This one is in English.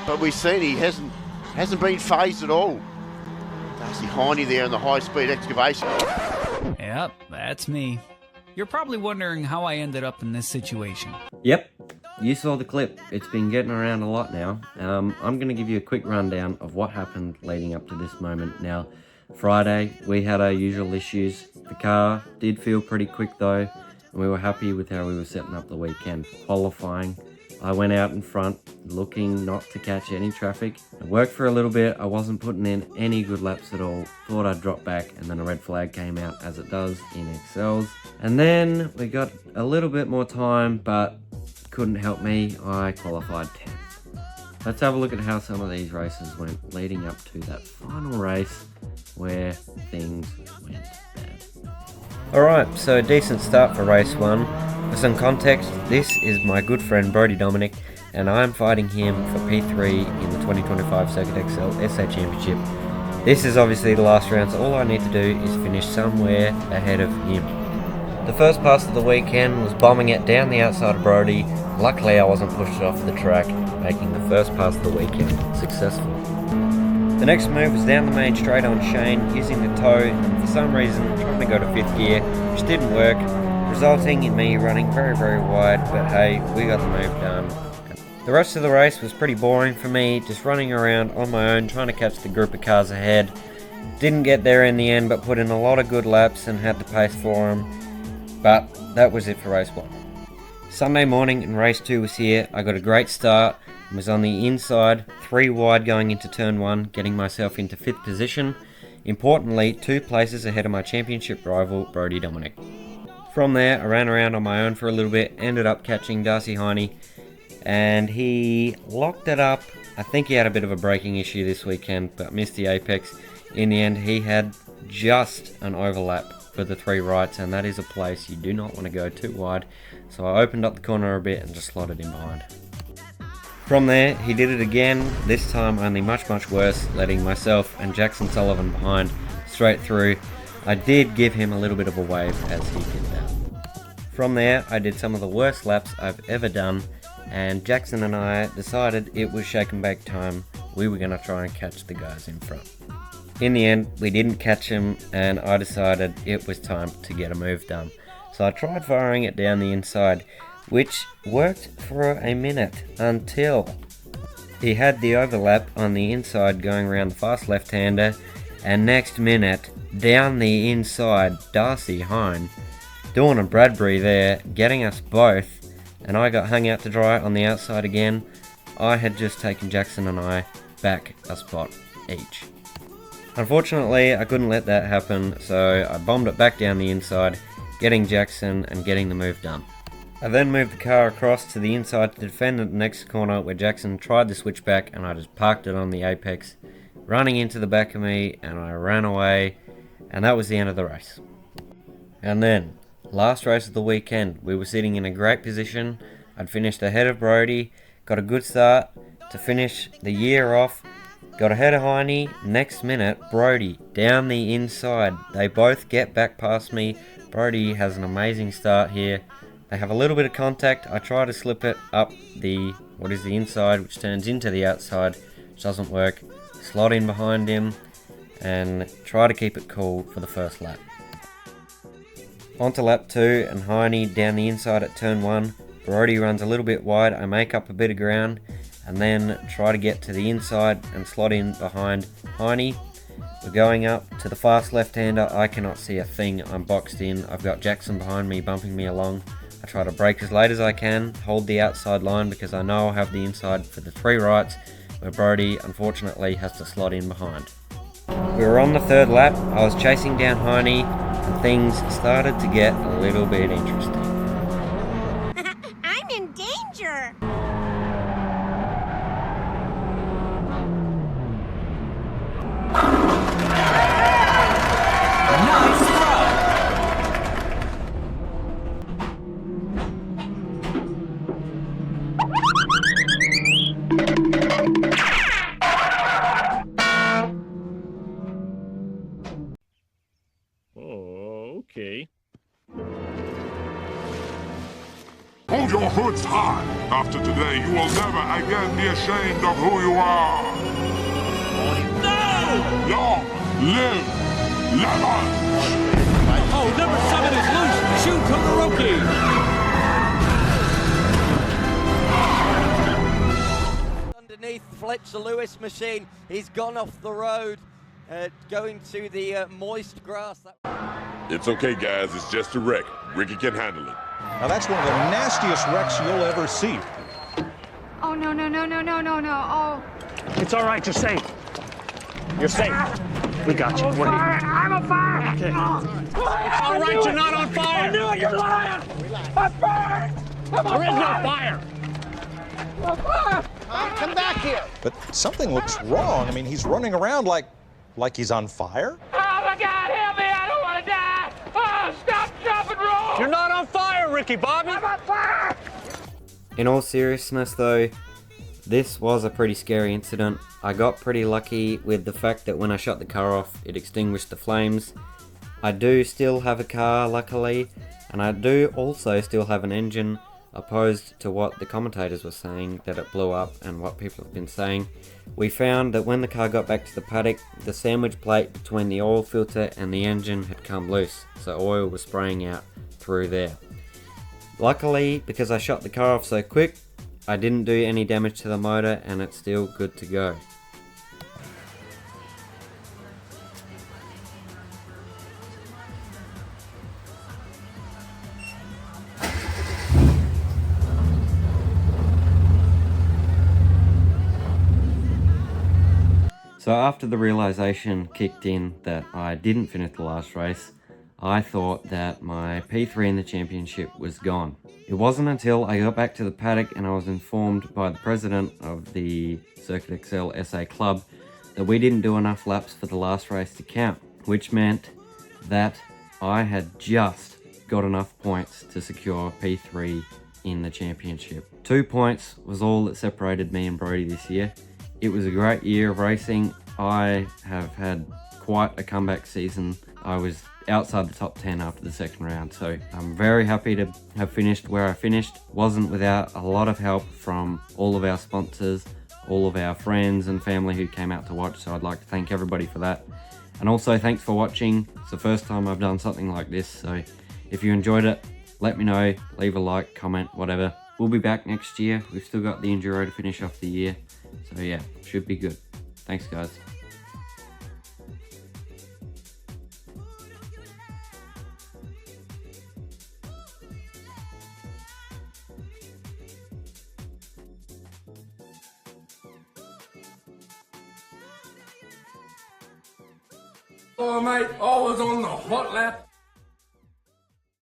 but we've seen he hasn't been phased at all. Darcy Heine there in the high-speed excavation. Yep, that's me. You're probably wondering how I ended up in this situation. Yep, you saw the clip. It's been getting around a lot now. I'm going to give you a quick rundown of what happened leading up to this moment. Now, Friday, we had our usual issues. The car did feel pretty quick though, and we were happy with how we were setting up the weekend. Qualifying, I went out in front, looking not to catch any traffic. It worked for a little bit. I wasn't putting in any good laps at all. Thought I'd drop back, and then a red flag came out, as it does in Excels. And then we got a little bit more time, but couldn't help me. I qualified 10th. Let's have a look at how some of these races went leading up to that final race where things went bad. Alright, so a decent start for race 1. For some context, this is my good friend Brodie Dominic, and I'm fighting him for P3 in the 2025 Circuit XL SA Championship. This is obviously the last round, so all I need to do is finish somewhere ahead of him. The first pass of the weekend was bombing it down the outside of Brodie. Luckily I wasn't pushed off the track, making the first pass of the weekend successful. The next move was down the main straight on Shane, using the toe, and for some reason trying to go to 5th gear, which didn't work, resulting in me running very, very wide, but hey, we got the move done. The rest of the race was pretty boring for me, just running around on my own, trying to catch the group of cars ahead. Didn't get there in the end, but put in a lot of good laps and had to pace for them. But that was it for race 1. Sunday morning and race 2 was here. I got a great start and was on the inside, 3 wide going into turn 1, getting myself into 5th position. Importantly, 2 places ahead of my championship rival, Brodie Dominic. From there, I ran around on my own for a little bit, ended up catching Darcy Heine, and he locked it up. I think he had a bit of a braking issue this weekend, but missed the apex. In the end, he had just an overlap for the 3 rights, and that is a place you do not want to go too wide. So I opened up the corner a bit and just slotted in behind. From there, he did it again, this time only much, much worse, letting myself and Jackson Sullivan behind straight through. I did give him a little bit of a wave as he did that. From there, I did some of the worst laps I've ever done, and Jackson and I decided it was shake and bake time. We were going to try and catch the guys in front. In the end, we didn't catch him, and I decided it was time to get a move done. So I tried firing it down the inside, which worked for a minute until he had the overlap on the inside going around the fast left-hander, and next minute, down the inside, Darcy Heine doing a Bradbury there, getting us both, and I got hung out to dry on the outside again. I had just taken Jackson and I back a spot each. Unfortunately, I couldn't let that happen, so I bombed it back down the inside, getting Jackson and getting the move done. I then moved the car across to the inside to defend the next corner where Jackson tried the switchback, and I just parked it on the apex, running into the back of me, and I ran away, and that was the end of the race. And then, last race of the weekend, we were sitting in a great position. I'd finished ahead of Brodie, got a good start to finish the year off, got ahead of Heine. Next minute, Brodie down the inside. They both get back past me. Brodie has an amazing start here. They have a little bit of contact. I try to slip it up the inside, which turns into the outside, which doesn't work. Slot in behind him and try to keep it cool for the first lap. Onto lap 2 and Heine down the inside at turn 1. Brodie runs a little bit wide. I make up a bit of ground and then try to get to the inside and slot in behind Heine. We're going up to the fast left-hander. I cannot see a thing. I'm boxed in. I've got Jackson behind me bumping me along. I try to brake as late as I can, hold the outside line because I know I'll have the inside for the 3 rights, where Brodie unfortunately has to slot in behind. We were on the 3rd lap. I was chasing down Heine and things started to get a little bit interesting. I'm in danger! Hold your hoods high! After today, you will never again be ashamed of who you are. No! Long live Lemon! Oh, number 7 is loose. Shoot Todoroki. Underneath Fletcher Lewis machine, he's gone off the road, going to the moist grass. It's okay, guys. It's just a wreck. Ricky can handle it. Now that's one of the nastiest wrecks you'll ever see. Oh, no, no, no, no, no, no, no. Oh. It's all right, you're safe. You're safe. We got you. What are you? I'm on fire! Okay. It's all right, you're not on fire! I knew it, you're lying! I'm fired! There is no fire! Come back here! But something looks wrong. I mean, he's running around like he's on fire. Oh my God, help me! I don't want to die! Oh, stop, drop, and roll! You're not on fire, Ricky Bobby! I'm on fire! In all seriousness though, this was a pretty scary incident. I got pretty lucky with the fact that when I shut the car off, it extinguished the flames. I do still have a car, luckily, and I do also still have an engine, opposed to what the commentators were saying, that it blew up and what people have been saying. We found that when the car got back to the paddock, the sandwich plate between the oil filter and the engine had come loose, so oil was spraying out through there. Luckily, because I shut the car off so quick, I didn't do any damage to the motor and it's still good to go. So after the realization kicked in that I didn't finish the last race, I thought that my P3 in the championship was gone. It wasn't until I got back to the paddock and I was informed by the president of the Circuit XL SA Club that we didn't do enough laps for the last race to count, which meant that I had just got enough points to secure P3 in the championship. 2 points was all that separated me and Brody this year. It was a great year of racing. I have had quite a comeback season. I was outside the top 10 after the second round, so I'm very happy to have finished where I finished. Wasn't without a lot of help from all of our sponsors, all of our friends and family who came out to watch, so I'd like to thank everybody for that. And also thanks for watching. It's the first time I've done something like this, so if you enjoyed it, let me know, leave a like, comment, whatever. We'll be back next year. We've still got the Enduro to finish off the year, so yeah, should be good. Thanks guys. Oh, mate, I was on the hot lap.